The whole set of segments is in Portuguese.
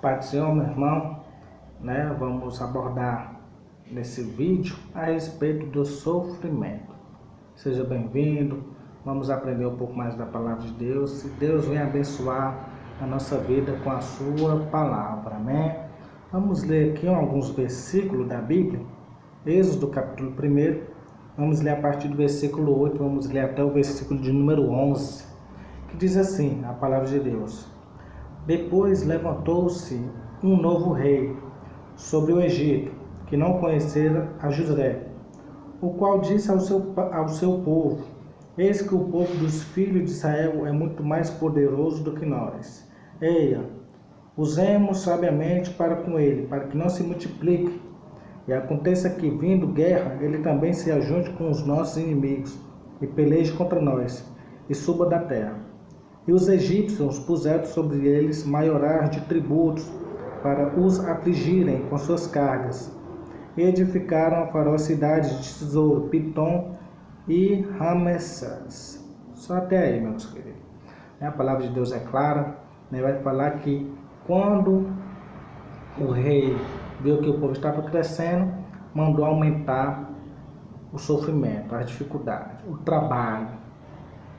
Pai do Senhor, meu irmão, vamos abordar nesse vídeo a respeito do sofrimento. Seja bem-vindo, vamos aprender um pouco mais da palavra de Deus. E Deus vem abençoar a nossa vida com a sua palavra, amém? Vamos ler aqui alguns versículos da Bíblia. Êxodo capítulo 1, vamos ler a partir do versículo 8, vamos ler até o versículo de número 11, que diz assim, a palavra de Deus. Depois levantou-se um novo rei sobre o Egito, que não conhecera a José, o qual disse ao seu povo: Eis que o povo dos filhos de Israel é muito mais poderoso do que nós. Eia, usemos sabiamente para com ele, para que não se multiplique, e aconteça que, vindo guerra, ele também se ajunte com os nossos inimigos, e peleje contra nós, e suba da terra. E os egípcios puseram sobre eles maiorais de tributos, para os afligirem com suas cargas. E edificaram a feroz cidade de tesouro, Pitom e Ramessés. Só até aí, meus queridos. A palavra de Deus é clara, vai falar que quando o rei viu que o povo estava crescendo, mandou aumentar o sofrimento, as dificuldades, o trabalho.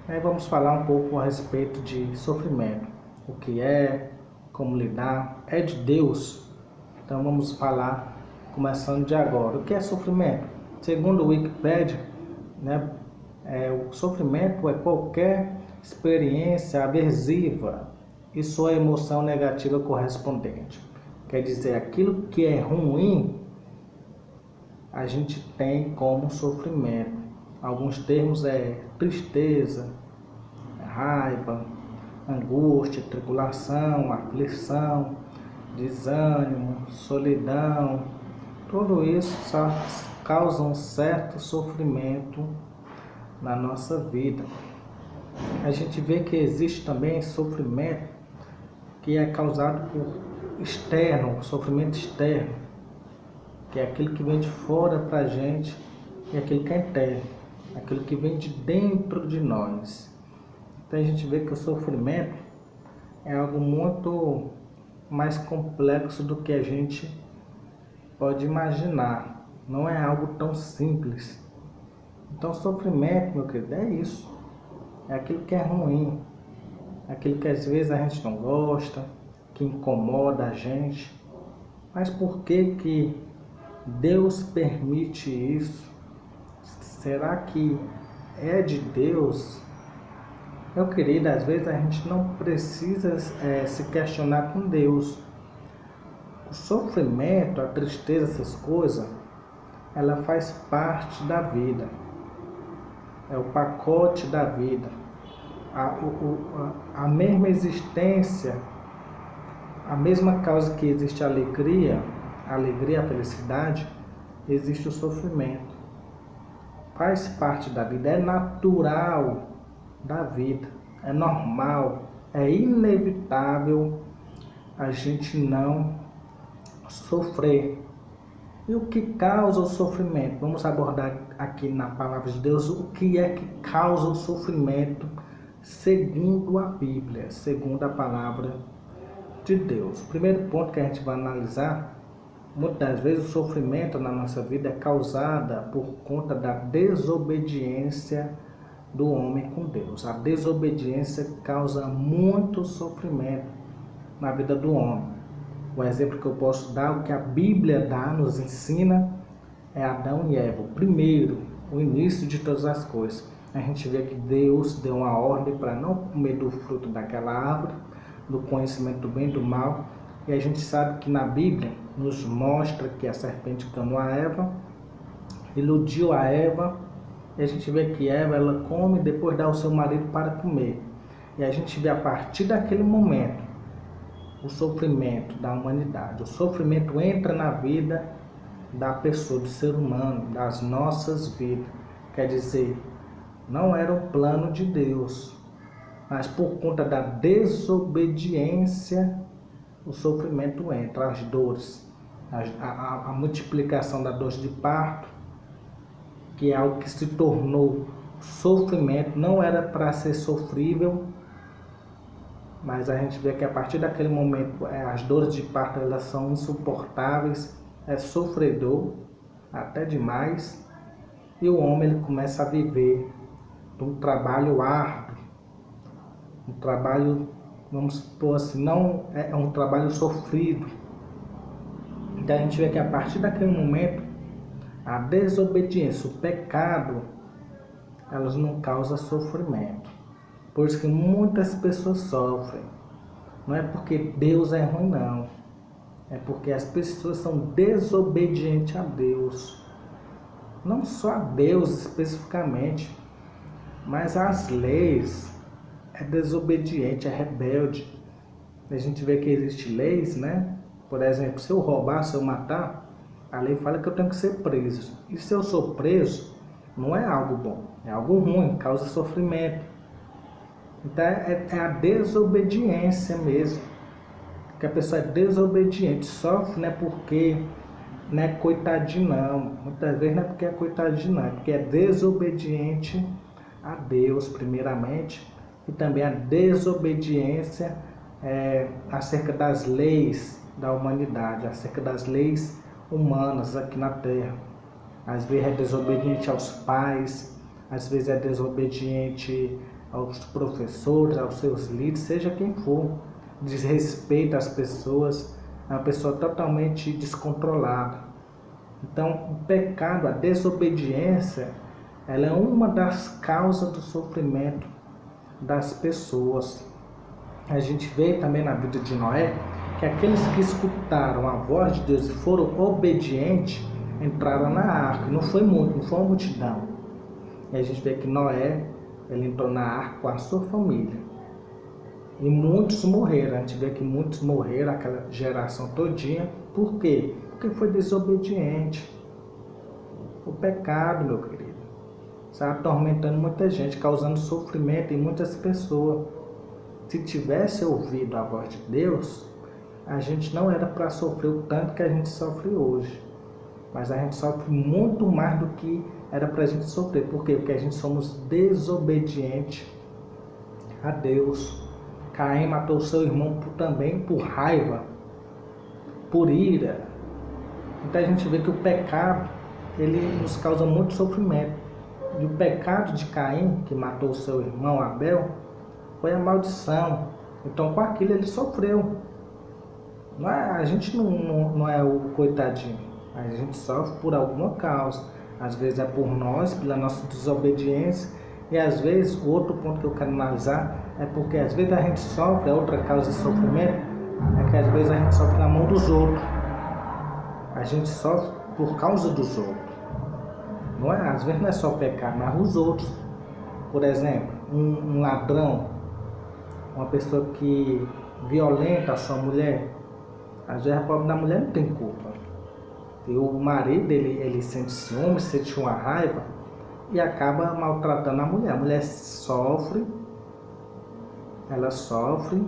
Aí vamos falar um pouco a respeito de sofrimento, o que é, como lidar, é de Deus. Então vamos falar, começando de agora, o que é sofrimento? Segundo o Wikipedia, o sofrimento é qualquer experiência aversiva e sua emoção negativa correspondente. Quer dizer, aquilo que é ruim, a gente tem como sofrimento. Alguns termos é tristeza, raiva, angústia, tribulação, aflição, desânimo, solidão. Tudo isso só causa um certo sofrimento na nossa vida. A gente vê que existe também sofrimento que é causado por externo, sofrimento externo, que é aquilo que vem de fora para a gente, e aquilo que é interno, aquilo que vem de dentro de nós. Então a gente vê que o sofrimento é algo muito mais complexo do que a gente pode imaginar. Não é algo tão simples. Então sofrimento, meu querido, é isso. É aquilo que é ruim, é aquilo que às vezes a gente não gosta, que incomoda a gente. Mas por que Deus permite isso? Será que é de Deus? Meu querido, às vezes a gente não precisa se questionar com Deus. O sofrimento, a tristeza, essas coisas, ela faz parte da vida. É o pacote da vida. A mesma existência, a mesma causa que existe a alegria, a felicidade, existe o sofrimento. Faz parte da vida, é natural da vida, é normal, é inevitável a gente não sofrer. E o que causa o sofrimento? Vamos abordar aqui na palavra de Deus o que é que causa o sofrimento segundo a Bíblia, segundo a palavra de Deus. O primeiro ponto que a gente vai analisar, muitas das vezes o sofrimento na nossa vida é causado por conta da desobediência do homem com Deus. A desobediência causa muito sofrimento na vida do homem. O exemplo que eu posso dar, o que a Bíblia dá, nos ensina, é Adão e Eva. Primeiro, o início de todas as coisas. A gente vê que Deus deu uma ordem para não comer do fruto daquela árvore, do conhecimento do bem e do mal. E a gente sabe que na Bíblia nos mostra que a serpente enganou a Eva, iludiu a Eva, e a gente vê que Eva, ela come e depois dá ao seu marido para comer. E a gente vê a partir daquele momento o sofrimento da humanidade. O sofrimento entra na vida da pessoa, do ser humano, das nossas vidas. Quer dizer, não era o plano de Deus, mas por conta da desobediência, o sofrimento entra, as dores, a multiplicação da dor de parto, que é algo que se tornou sofrimento, não era para ser sofrível, mas a gente vê que a partir daquele momento as dores de parto elas são insuportáveis, é sofredor até demais, e o homem ele começa a viver um trabalho árduo, um trabalho, vamos supor assim, não é um trabalho sofrido. Então a gente vê que a partir daquele momento a desobediência, o pecado, elas não causam sofrimento. Por isso que muitas pessoas sofrem. Não é porque Deus é ruim, não. É porque as pessoas são desobedientes a Deus. Não só a Deus especificamente, mas às leis. É desobediente, é rebelde. A gente vê que existem leis, né? Por exemplo, se eu roubar, se eu matar, a lei fala que eu tenho que ser preso. E se eu sou preso, não é algo bom, é algo ruim, causa sofrimento. Então é a desobediência mesmo. Que a pessoa é desobediente, sofre não é porque não é coitadinho não. Muitas vezes não é porque é coitadinho não, é porque é desobediente a Deus primeiramente. E também a desobediência acerca das leis da humanidade, acerca das leis humanas aqui na Terra. Às vezes é desobediente aos pais, às vezes é desobediente aos professores, aos seus líderes, seja quem for, desrespeita as pessoas, é uma pessoa totalmente descontrolada. Então, o pecado, a desobediência, ela é uma das causas do sofrimento das pessoas. A gente vê também na vida de Noé que aqueles que escutaram a voz de Deus e foram obedientes entraram na arca. Não foi muito, não foi uma multidão. E a gente vê que Noé, ele entrou na arca com a sua família. E muitos morreram. A gente vê que muitos morreram, aquela geração todinha. Por quê? Porque foi desobediente. O pecado, meu querido, está atormentando muita gente, causando sofrimento em muitas pessoas. Se tivesse ouvido a voz de Deus, a gente não era para sofrer o tanto que a gente sofre hoje. Mas a gente sofre muito mais do que era para a gente sofrer. Por quê? Porque a gente somos desobedientes a Deus. Caim matou seu irmão também por raiva, por ira. Então a gente vê que o pecado, ele nos causa muito sofrimento. E o pecado de Caim, que matou seu irmão Abel, foi a maldição. Então com aquilo ele sofreu. A gente não é o coitadinho. A gente sofre por alguma causa. Às vezes é por nós, pela nossa desobediência. E às vezes, o outro ponto que eu quero analisar é porque às vezes a gente sofre, a outra causa de sofrimento é que às vezes a gente sofre na mão dos outros. A gente sofre por causa dos outros. Não é? Às vezes não é só pecado, mas os outros. Por exemplo, um ladrão, uma pessoa que violenta a sua mulher, às vezes a pobre da mulher não tem culpa. E o marido, ele sente ciúme, sente uma raiva e acaba maltratando a mulher. A mulher sofre, ela sofre,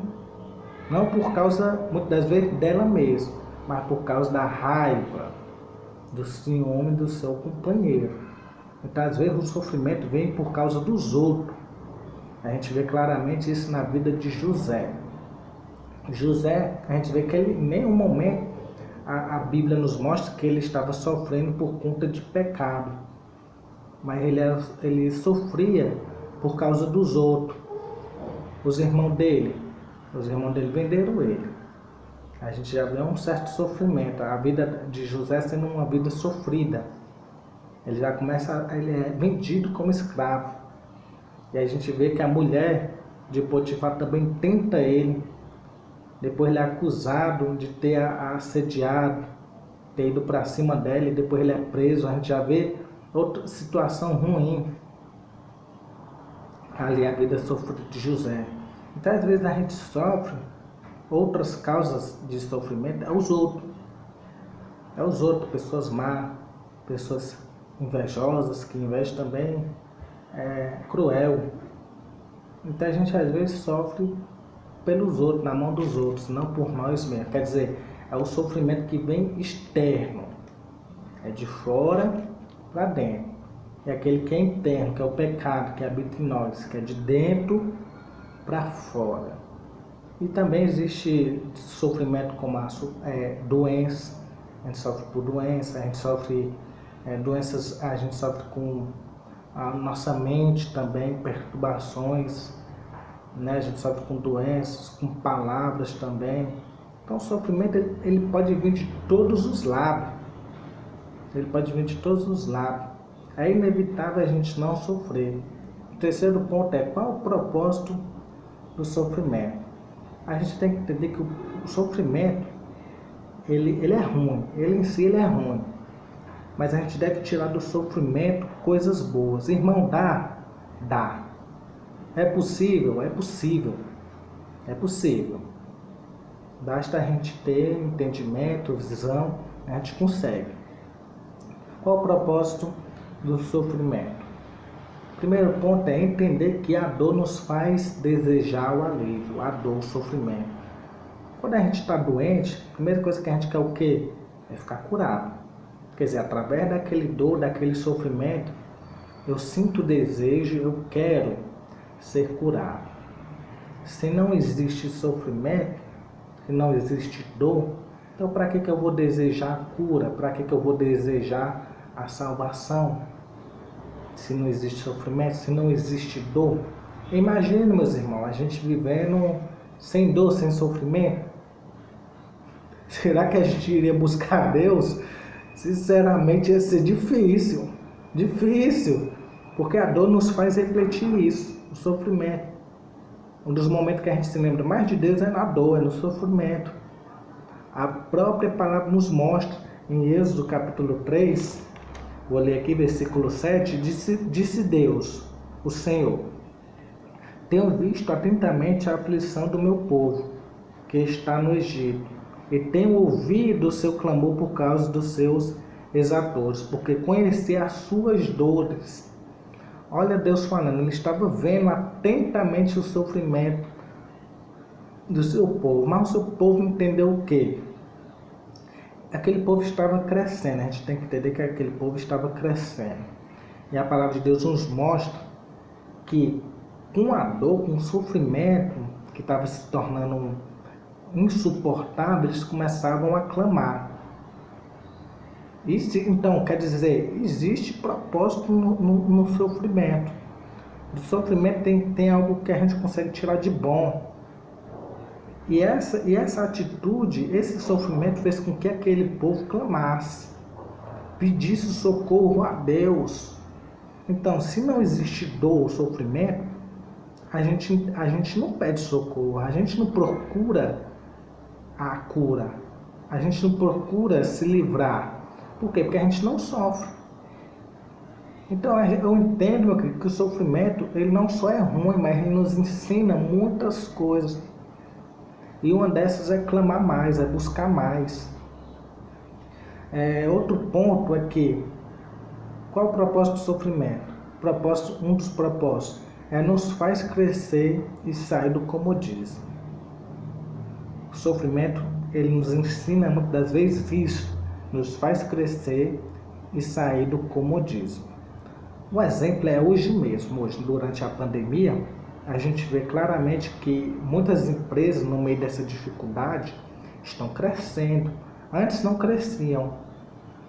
não por causa, muitas das vezes, dela mesma, mas por causa da raiva, do ciúme do seu companheiro. Então, às vezes, o sofrimento vem por causa dos outros. A gente vê claramente isso na vida de José. José, a gente vê que ele, em nenhum momento, a Bíblia nos mostra que ele estava sofrendo por conta de pecado. Mas ele sofria por causa dos outros. Os irmãos dele venderam ele. A gente já vê um certo sofrimento. A vida de José sendo uma vida sofrida. Ele já começa, ele é vendido como escravo. E a gente vê que a mulher de Potifar também tenta ele. Depois ele é acusado de ter assediado, ter ido para cima dela, e depois ele é preso. A gente já vê outra situação ruim. Ali a vida sofrida de José. Então às vezes a gente sofre outras causas de sofrimento, é os outros. É os outros, pessoas más, pessoas invejosas, que inveja também é cruel. Então a gente às vezes sofre pelos outros, na mão dos outros, não por nós mesmos. Quer dizer, é o sofrimento que vem externo, é de fora para dentro. É aquele que é interno, que é o pecado que habita em nós, que é de dentro para fora. E também existe sofrimento como doença, a gente sofre por doença, a gente sofre doenças, a gente sofre com a nossa mente também, perturbações, né? A gente sofre com doenças, com palavras também. Então o sofrimento ele pode vir de todos os lados. Ele pode vir de todos os lados. É inevitável a gente não sofrer. O terceiro ponto é qual o propósito do sofrimento. A gente tem que entender que o sofrimento ele é ruim, ele em si ele é ruim. Mas a gente deve tirar do sofrimento coisas boas. Irmão, dá. É possível? É possível. É possível. Basta a gente ter entendimento, visão, a gente consegue. Qual o propósito do sofrimento? Primeiro ponto é entender que a dor nos faz desejar o alívio, a dor, o sofrimento. Quando a gente está doente, a primeira coisa que a gente quer o quê? É ficar curado. Quer dizer, através daquele dor, daquele sofrimento, eu sinto desejo, eu quero ser curado. Se não existe sofrimento, se não existe dor, então para que eu vou desejar a cura? Para que eu vou desejar a salvação? Se não existe sofrimento, se não existe dor. Imagine, meus irmãos, a gente vivendo sem dor, sem sofrimento. Será que a gente iria buscar Deus? Sinceramente, ia ser difícil. Difícil. Porque a dor nos faz refletir isso, o sofrimento. Um dos momentos que a gente se lembra mais de Deus é na dor, é no sofrimento. A própria palavra nos mostra, em Êxodo capítulo 3, vou ler aqui versículo 7, disse Deus, o Senhor: tenho visto atentamente a aflição do meu povo, que está no Egito, e tenho ouvido o seu clamor por causa dos seus exatores, porque conheci as suas dores. Olha Deus falando, ele estava vendo atentamente o sofrimento do seu povo, mas o seu povo entendeu o quê? Aquele povo estava crescendo, a gente tem que entender que aquele povo estava crescendo. E a palavra de Deus nos mostra que com a dor, com o sofrimento que estava se tornando insuportável, eles começavam a clamar. Então, quer dizer, existe propósito no sofrimento. Do sofrimento tem algo que a gente consegue tirar de bom. E essa atitude, esse sofrimento fez com que aquele povo clamasse, pedisse socorro a Deus. Então, se não existe dor ou sofrimento, a gente não pede socorro, a gente não procura a cura, a gente não procura se livrar. Por quê? Porque a gente não sofre. Então, eu entendo, meu querido, que o sofrimento ele não só é ruim, mas ele nos ensina muitas coisas. E uma dessas é clamar mais, é buscar mais. Outro ponto é que, qual o propósito do sofrimento? Um dos propósitos nos faz crescer e sair do comodismo. O sofrimento, ele nos ensina muitas das vezes isso, nos faz crescer e sair do comodismo. Um exemplo é hoje mesmo, durante a pandemia, a gente vê claramente que muitas empresas, no meio dessa dificuldade, estão crescendo. Antes não cresciam,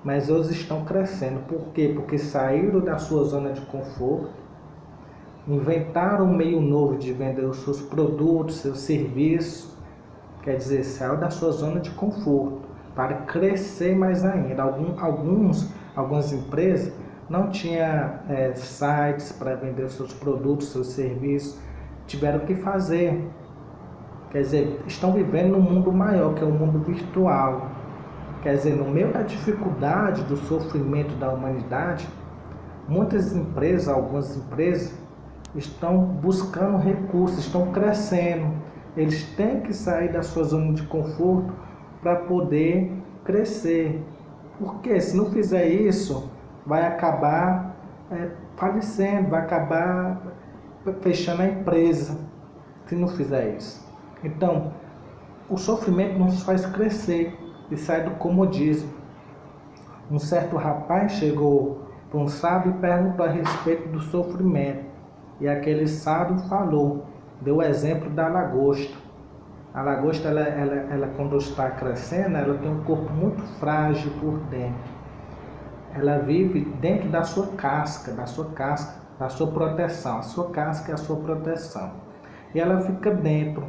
mas hoje estão crescendo. Por quê? Porque saíram da sua zona de conforto, inventaram um meio novo de vender os seus produtos, seus serviços. Quer dizer, saiu da sua zona de conforto para crescer mais ainda. Algumas empresas não tinham sites para vender seus produtos, seus serviços, tiveram que fazer. Quer dizer, estão vivendo num mundo maior, que é o mundo virtual. Quer dizer, no meio da dificuldade, do sofrimento da humanidade, muitas empresas, algumas empresas, estão buscando recursos, estão crescendo. Eles têm que sair da sua zona de conforto para poder crescer. Porque se não fizer isso, vai acabar falecendo, vai acabar fechando a empresa, se não fizer isso. Então, o sofrimento nos faz crescer e sair do comodismo. Um certo rapaz chegou para um sábio e perguntou a respeito do sofrimento. E aquele sábio falou, deu o exemplo da lagosta. A lagosta, ela quando está crescendo, ela tem um corpo muito frágil por dentro. Ela vive dentro da sua casca, da sua proteção. A sua casca é a sua proteção. E ela fica dentro.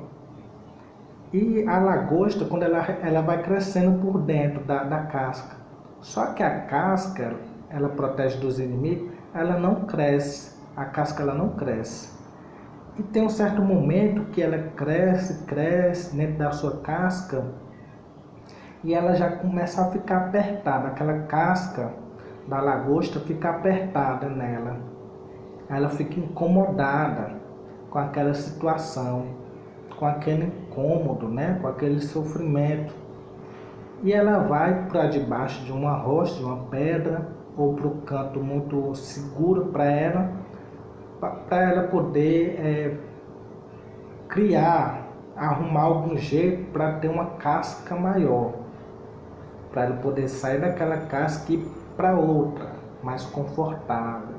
E a lagosta, quando ela vai crescendo por dentro da casca. Só que a casca, ela protege dos inimigos, ela não cresce. A casca, ela não cresce. E tem um certo momento que ela cresce dentro da sua casca e ela já começa a ficar apertada. Aquela casca da lagosta fica apertada nela. Ela fica incomodada com aquela situação, com aquele incômodo, né? Com aquele sofrimento. E ela vai para debaixo de uma rocha, de uma pedra, ou para o canto muito seguro para ela poder arrumar algum jeito para ter uma casca maior, para ela poder sair daquela casca e ir para outra, mais confortável.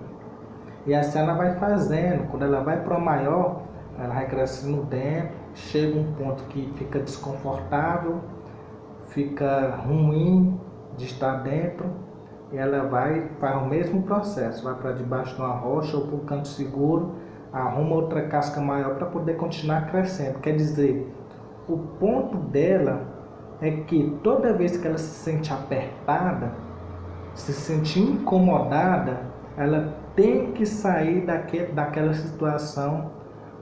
E assim ela vai fazendo, quando ela vai para o maior, ela vai crescendo dentro, chega um ponto que fica desconfortável, fica ruim de estar dentro, e ela faz o mesmo processo, vai para debaixo de uma rocha ou para um canto seguro, arruma outra casca maior para poder continuar crescendo. Quer dizer, o ponto dela é que toda vez que ela se sente apertada, se sente incomodada, ela tem que sair daquela situação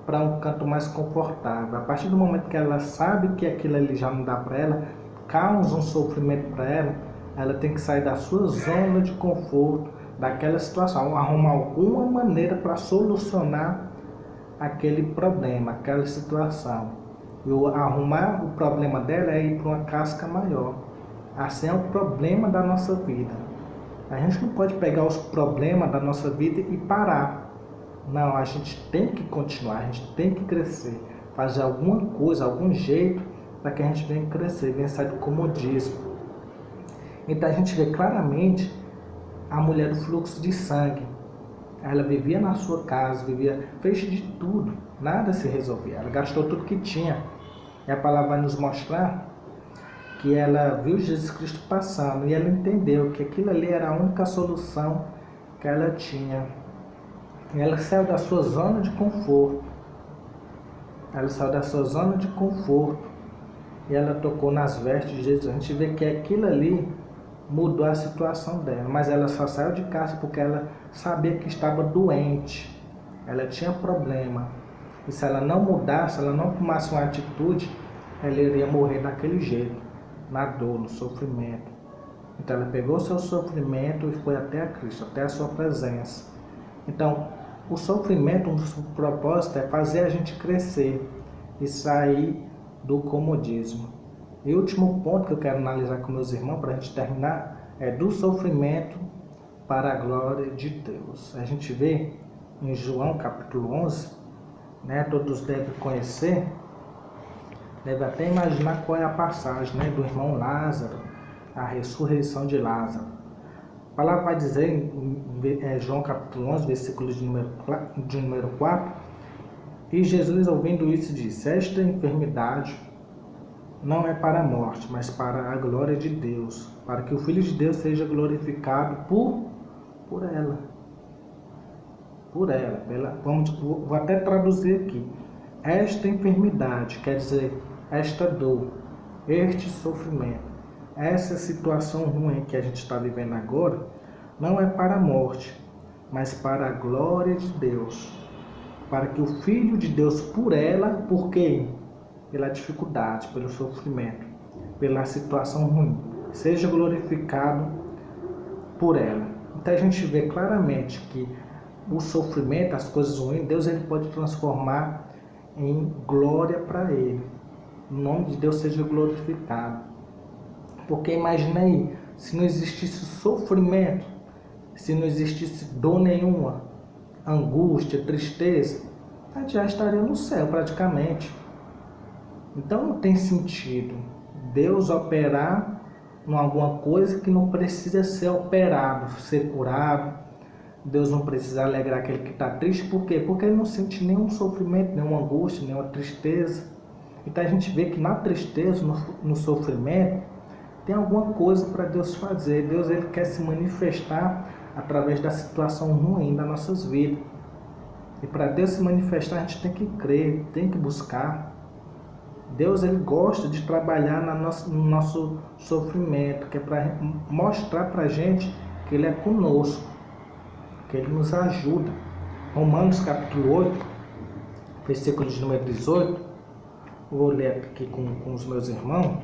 para um canto mais confortável. A partir do momento que ela sabe que aquilo ali já não dá para ela, causa um sofrimento para ela, ela tem que sair da sua zona de conforto, daquela situação, arrumar alguma maneira para solucionar aquele problema, aquela situação. E arrumar o problema dela é ir para uma casca maior. Assim é o problema da nossa vida. A gente não pode pegar os problemas da nossa vida e parar. Não, a gente tem que continuar, a gente tem que crescer, fazer alguma coisa, algum jeito para que a gente venha crescer, venha sair do comodismo. Então a gente vê claramente a mulher do fluxo de sangue. Ela vivia na sua casa, fez de tudo, nada se resolvia. Ela gastou tudo que tinha. E a palavra vai nos mostrar que ela viu Jesus Cristo passando e ela entendeu que aquilo ali era a única solução que ela tinha. E ela saiu da sua zona de conforto. Ela saiu da sua zona de conforto e ela tocou nas vestes de Jesus. A gente vê que aquilo ali mudou a situação dela, mas ela só saiu de casa porque ela sabia que estava doente, ela tinha problema, e se ela não mudasse, se ela não tomasse uma atitude, ela iria morrer daquele jeito, na dor, no sofrimento. Então ela pegou seu sofrimento e foi até a Cristo, até a sua presença. Então o sofrimento, o propósito é fazer a gente crescer e sair do comodismo. E o último ponto que eu quero analisar com meus irmãos, para a gente terminar, é do sofrimento para a glória de Deus. A gente vê em João capítulo 11, né, todos devem conhecer, devem até imaginar qual é a passagem, né, do irmão Lázaro, a ressurreição de Lázaro. A palavra vai dizer em João capítulo 11, versículo de número 4, e Jesus, ouvindo isso, disse: esta enfermidade não é para a morte, mas para a glória de Deus, para que o Filho de Deus seja glorificado por ela. Por ela. Vou até traduzir aqui. Esta enfermidade, quer dizer, esta dor, este sofrimento, essa situação ruim que a gente está vivendo agora, não é para a morte, mas para a glória de Deus. Para que o Filho de Deus, por ela, por quem? Pela dificuldade, pelo sofrimento, pela situação ruim, seja glorificado por ela. Então a gente vê claramente que o sofrimento, as coisas ruins, Deus ele pode transformar em glória para Ele. O nome de Deus seja glorificado. Porque imagina aí, se não existisse sofrimento, se não existisse dor nenhuma, angústia, tristeza, a gente já estaria no céu praticamente. Então não tem sentido Deus operar em alguma coisa que não precisa ser operado, ser curado. Deus não precisa alegrar aquele que está triste. Por quê? Porque ele não sente nenhum sofrimento, nenhuma angústia, nenhuma tristeza. Então a gente vê que na tristeza, no sofrimento, tem alguma coisa para Deus fazer. Deus ele quer se manifestar através da situação ruim das nossas vidas. E para Deus se manifestar, a gente tem que crer, tem que buscar. Deus ele gosta de trabalhar no nosso sofrimento, que é para mostrar para a gente que Ele é conosco, que Ele nos ajuda. Romanos capítulo 8, versículo de número 18, vou ler aqui com os meus irmãos.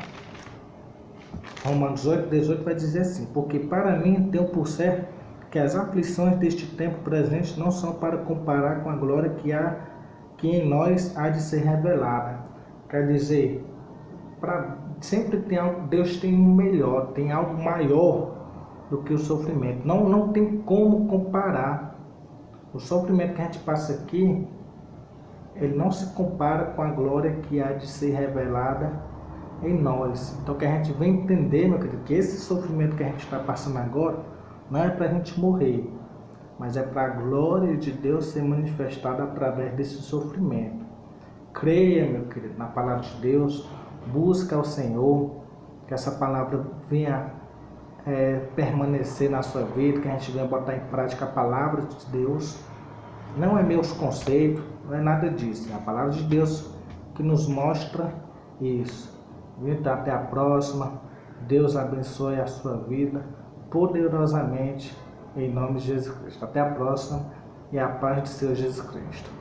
Romanos 8, 18 vai dizer assim: porque para mim tenho por certo que as aflições deste tempo presente não são para comparar com a glória que em nós há de ser revelada. Quer dizer, sempre tem algo, Deus tem um melhor, tem algo maior do que o sofrimento. Não tem como comparar. O sofrimento que a gente passa aqui, ele não se compara com a glória que há de ser revelada em nós. Então que a gente vem entender, meu querido, que esse sofrimento que a gente está passando agora não é para a gente morrer, mas é para a glória de Deus ser manifestada através desse sofrimento. Creia, meu querido, na palavra de Deus, busca ao Senhor, que essa palavra venha permanecer na sua vida, que a gente venha botar em prática a palavra de Deus. Não é meus conceitos, não é nada disso, é a palavra de Deus que nos mostra isso. Então, até a próxima. Deus abençoe a sua vida poderosamente, em nome de Jesus Cristo. Até a próxima e a paz de Senhor Jesus Cristo.